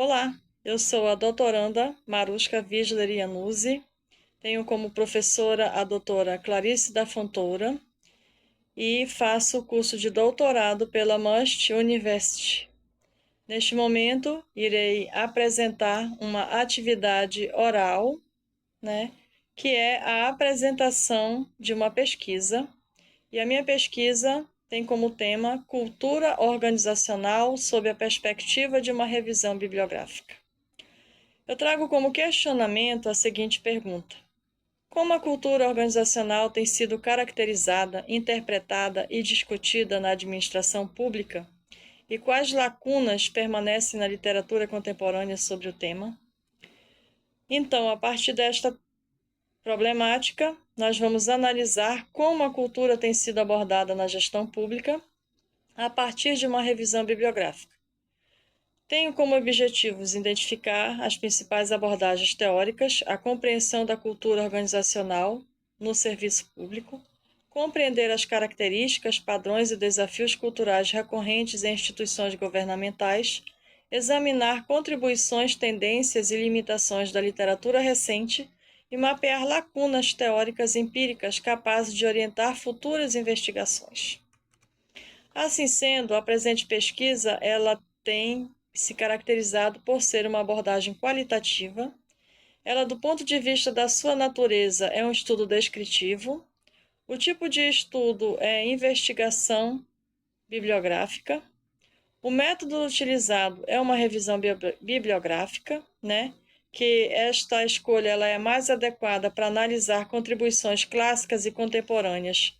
Olá, eu sou a doutoranda Maruska Visler Iannuzzi, tenho como professora a doutora Clarice da Fontoura e faço o curso de doutorado pela Must University. Neste momento, irei apresentar uma atividade oral, que é a apresentação de uma pesquisa. E a minha pesquisa tem como tema Cultura Organizacional sob a perspectiva de uma revisão bibliográfica. Eu trago como questionamento a seguinte pergunta: como a cultura organizacional tem sido caracterizada, interpretada e discutida na administração pública? E quais lacunas permanecem na literatura contemporânea sobre o tema? Então, a partir desta problemática, nós vamos analisar como a cultura tem sido abordada na gestão pública a partir de uma revisão bibliográfica. Tenho como objetivos identificar as principais abordagens teóricas, a compreensão da cultura organizacional no serviço público, compreender as características, padrões e desafios culturais recorrentes em instituições governamentais, examinar contribuições, tendências e limitações da literatura recente e mapear lacunas teóricas empíricas capazes de orientar futuras investigações. Assim sendo, a presente pesquisa ela tem se caracterizado por ser uma abordagem qualitativa. Ela, do ponto de vista da sua natureza, é um estudo descritivo. O tipo de estudo é investigação bibliográfica. O método utilizado é uma revisão bibliográfica, que esta escolha ela é mais adequada para analisar contribuições clássicas e contemporâneas,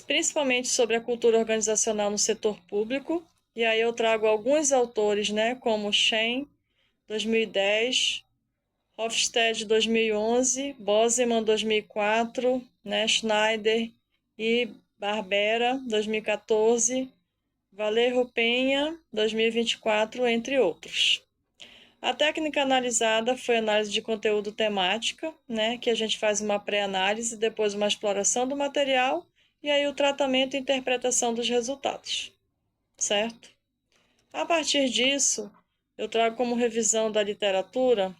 principalmente sobre a cultura organizacional no setor público. E aí eu trago alguns autores, como Shen, 2010, Hofstede, 2011, Boseman, 2004, Schneider e Barbera, 2014, Valerro Penha, 2024, entre outros. A técnica analisada foi análise de conteúdo temática, que a gente faz uma pré-análise, depois uma exploração do material e aí o tratamento e interpretação dos resultados, certo? A partir disso, eu trago como revisão da literatura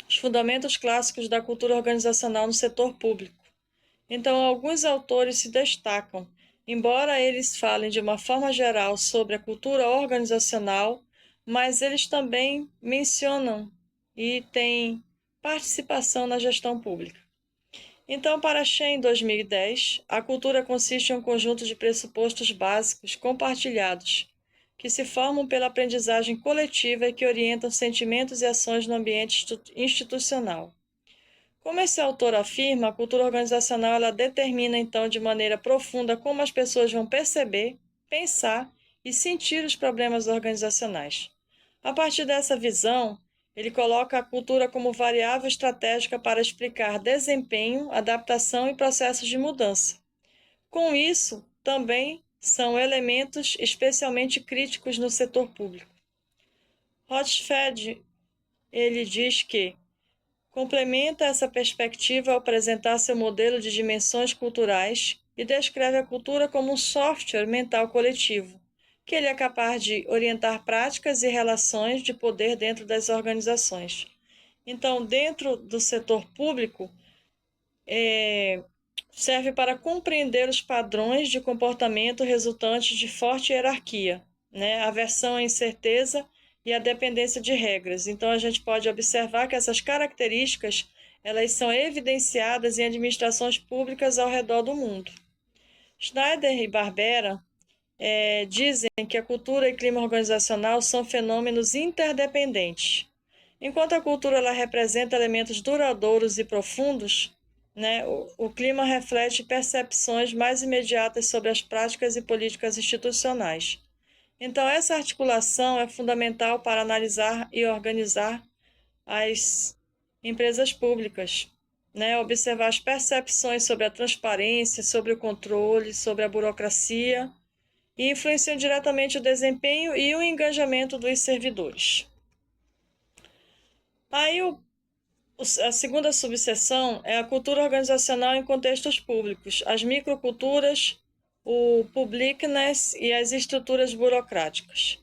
os fundamentos clássicos da cultura organizacional no setor público. Então, alguns autores se destacam, embora eles falem de uma forma geral sobre a cultura organizacional, mas eles também mencionam e têm participação na gestão pública. Então, para Shen, 2010, a cultura consiste em um conjunto de pressupostos básicos compartilhados, que se formam pela aprendizagem coletiva e que orientam sentimentos e ações no ambiente institucional. Como esse autor afirma, a cultura organizacional ela determina, então, de maneira profunda como as pessoas vão perceber, pensar e sentir os problemas organizacionais. A partir dessa visão, ele coloca a cultura como variável estratégica para explicar desempenho, adaptação e processos de mudança. Com isso, também são elementos especialmente críticos no setor público. Hofstede, ele diz que complementa essa perspectiva ao apresentar seu modelo de dimensões culturais e descreve a cultura como um software mental coletivo, que ele é capaz de orientar práticas e relações de poder dentro das organizações. Então, dentro do setor público, serve para compreender os padrões de comportamento resultantes de forte hierarquia, aversão à incerteza e a dependência de regras. Então, a gente pode observar que essas características elas são evidenciadas em administrações públicas ao redor do mundo. Schneider e Barbera dizem que a cultura e clima organizacional são fenômenos interdependentes. Enquanto a cultura ela representa elementos duradouros e profundos, o clima reflete percepções mais imediatas sobre as práticas e políticas institucionais. Então, essa articulação é fundamental para analisar e organizar as empresas públicas, observar as percepções sobre a transparência, sobre o controle, sobre a burocracia e influenciam diretamente o desempenho e o engajamento dos servidores. Aí, a segunda subseção é a cultura organizacional em contextos públicos, as microculturas, o publicness e as estruturas burocráticas.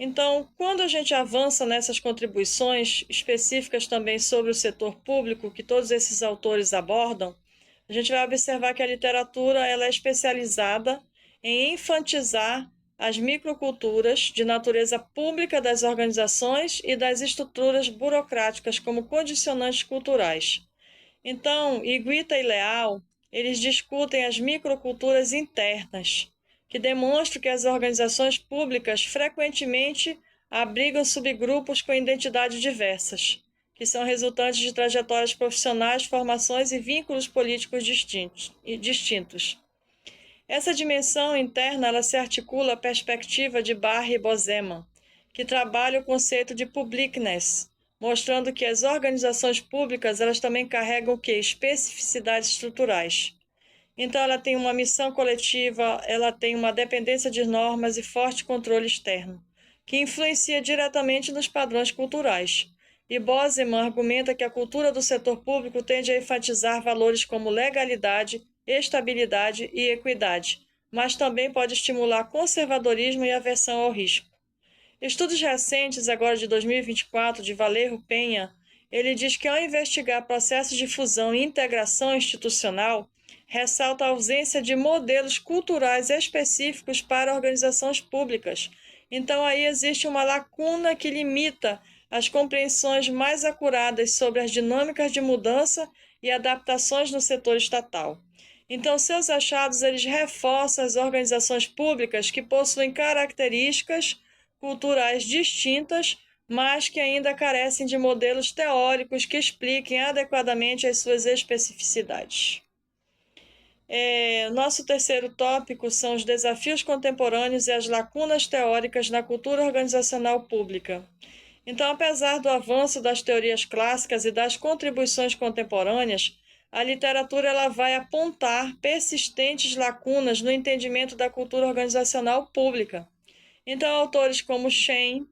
Então, quando a gente avança nessas contribuições específicas também sobre o setor público, que todos esses autores abordam, a gente vai observar que a literatura ela é especializada em enfatizar as microculturas de natureza pública das organizações e das estruturas burocráticas como condicionantes culturais. Então, Iguita e Leal, eles discutem as microculturas internas, que demonstram que as organizações públicas frequentemente abrigam subgrupos com identidades diversas, que são resultantes de trajetórias profissionais, formações e vínculos políticos distintos. Essa dimensão interna ela se articula à perspectiva de Barre e Bozeman, que trabalha o conceito de publicness, mostrando que as organizações públicas elas também carregam o quê? Especificidades estruturais. Então, ela tem uma missão coletiva, ela tem uma dependência de normas e forte controle externo, que influencia diretamente nos padrões culturais. E Bozeman argumenta que a cultura do setor público tende a enfatizar valores como legalidade, estabilidade e equidade, mas também pode estimular conservadorismo e aversão ao risco. Estudos recentes, agora de 2024, de Valerro Penha, ele diz que ao investigar processos de fusão e integração institucional, ressalta a ausência de modelos culturais específicos para organizações públicas. Então, aí existe uma lacuna que limita as compreensões mais acuradas sobre as dinâmicas de mudança e adaptações no setor estatal. Então, seus achados eles reforçam as organizações públicas que possuem características culturais distintas, mas que ainda carecem de modelos teóricos que expliquem adequadamente as suas especificidades. Nosso terceiro tópico são os desafios contemporâneos e as lacunas teóricas na cultura organizacional pública. Então, apesar do avanço das teorias clássicas e das contribuições contemporâneas, a literatura ela vai apontar persistentes lacunas no entendimento da cultura organizacional pública. Então, autores como Schein,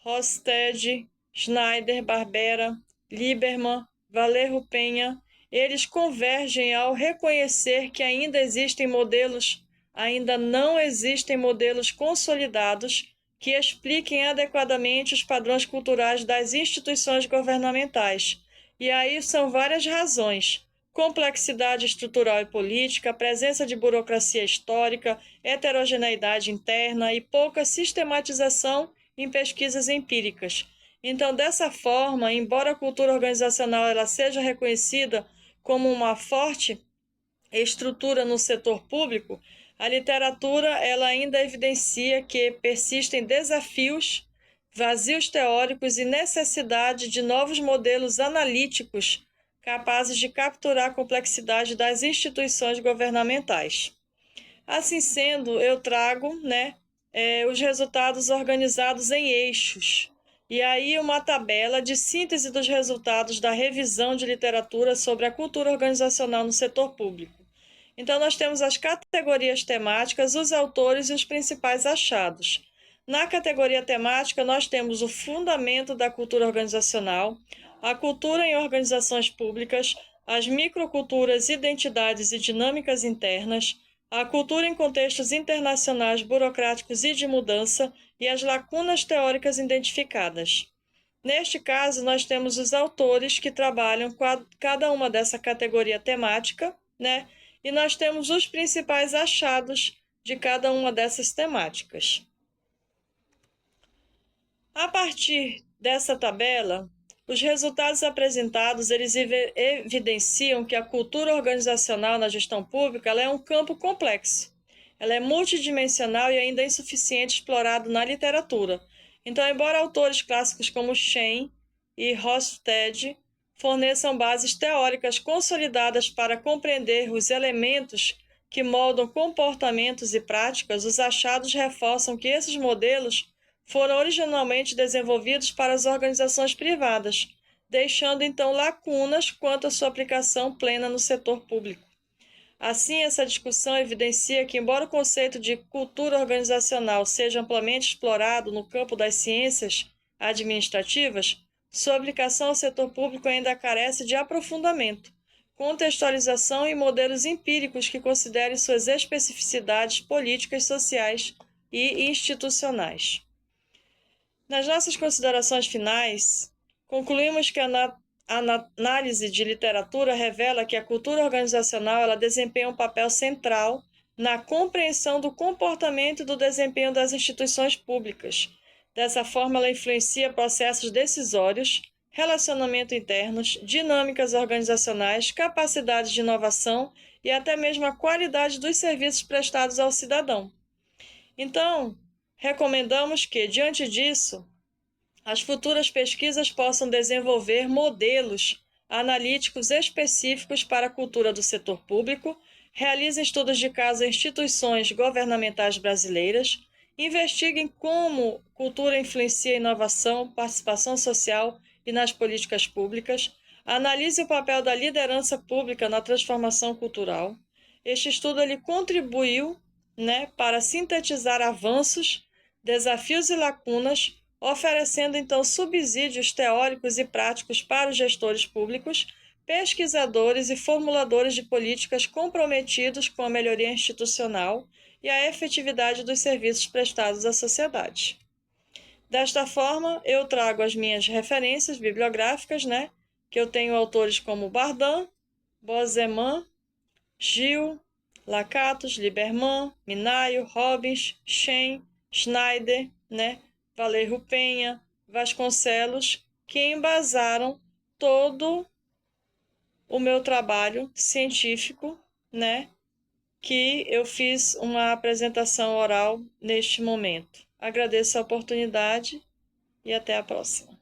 Rosted, Schneider, Barbera, Lieberman, Valerro Penha, eles convergem ao reconhecer que ainda não existem modelos consolidados que expliquem adequadamente os padrões culturais das instituições governamentais. E aí são várias razões: complexidade estrutural e política, presença de burocracia histórica, heterogeneidade interna e pouca sistematização em pesquisas empíricas. Então, dessa forma, embora a cultura organizacional ela seja reconhecida como uma forte estrutura no setor público, a literatura ela ainda evidencia que persistem desafios, vazios teóricos e necessidade de novos modelos analíticos capazes de capturar a complexidade das instituições governamentais. Assim sendo, eu trago os resultados organizados em eixos. E aí uma tabela de síntese dos resultados da revisão de literatura sobre a cultura organizacional no setor público. Então, nós temos as categorias temáticas, os autores e os principais achados. Na categoria temática, nós temos o fundamento da cultura organizacional, a cultura em organizações públicas, as microculturas, identidades e dinâmicas internas, a cultura em contextos internacionais, burocráticos e de mudança e as lacunas teóricas identificadas. Neste caso, nós temos os autores que trabalham com cada uma dessa categoria temática, e nós temos os principais achados de cada uma dessas temáticas. A partir dessa tabela, os resultados apresentados eles evidenciam que a cultura organizacional na gestão pública ela é um campo complexo. Ela é multidimensional e ainda insuficiente explorado na literatura. Então, embora autores clássicos como Schein e Rosted forneçam bases teóricas consolidadas para compreender os elementos que moldam comportamentos e práticas, os achados reforçam que esses modelos foram originalmente desenvolvidos para as organizações privadas, deixando então lacunas quanto à sua aplicação plena no setor público. Assim, essa discussão evidencia que, embora o conceito de cultura organizacional seja amplamente explorado no campo das ciências administrativas, sua aplicação ao setor público ainda carece de aprofundamento, contextualização e modelos empíricos que considerem suas especificidades políticas, sociais e institucionais. Nas nossas considerações finais, concluímos que a análise de literatura revela que a cultura organizacional ela desempenha um papel central na compreensão do comportamento e do desempenho das instituições públicas. Dessa forma, ela influencia processos decisórios, relacionamentos internos, dinâmicas organizacionais, capacidades de inovação e até mesmo a qualidade dos serviços prestados ao cidadão. Então, recomendamos que, diante disso, as futuras pesquisas possam desenvolver modelos analíticos específicos para a cultura do setor público, realizem estudos de caso em instituições governamentais brasileiras, investiguem como cultura influencia a inovação, participação social e nas políticas públicas, analise o papel da liderança pública na transformação cultural. Este estudo ele contribuiu, para sintetizar avanços, desafios e lacunas, oferecendo então subsídios teóricos e práticos para os gestores públicos, pesquisadores e formuladores de políticas comprometidos com a melhoria institucional e a efetividade dos serviços prestados à sociedade. Desta forma, eu trago as minhas referências bibliográficas, que eu tenho autores como Bardin, Bozeman, Gil, Lakatos, Lieberman, Minayo, Robbins, Shen, Schneider, Valério Penha, Vasconcelos, que embasaram todo o meu trabalho científico, que eu fiz uma apresentação oral neste momento. Agradeço a oportunidade e até a próxima.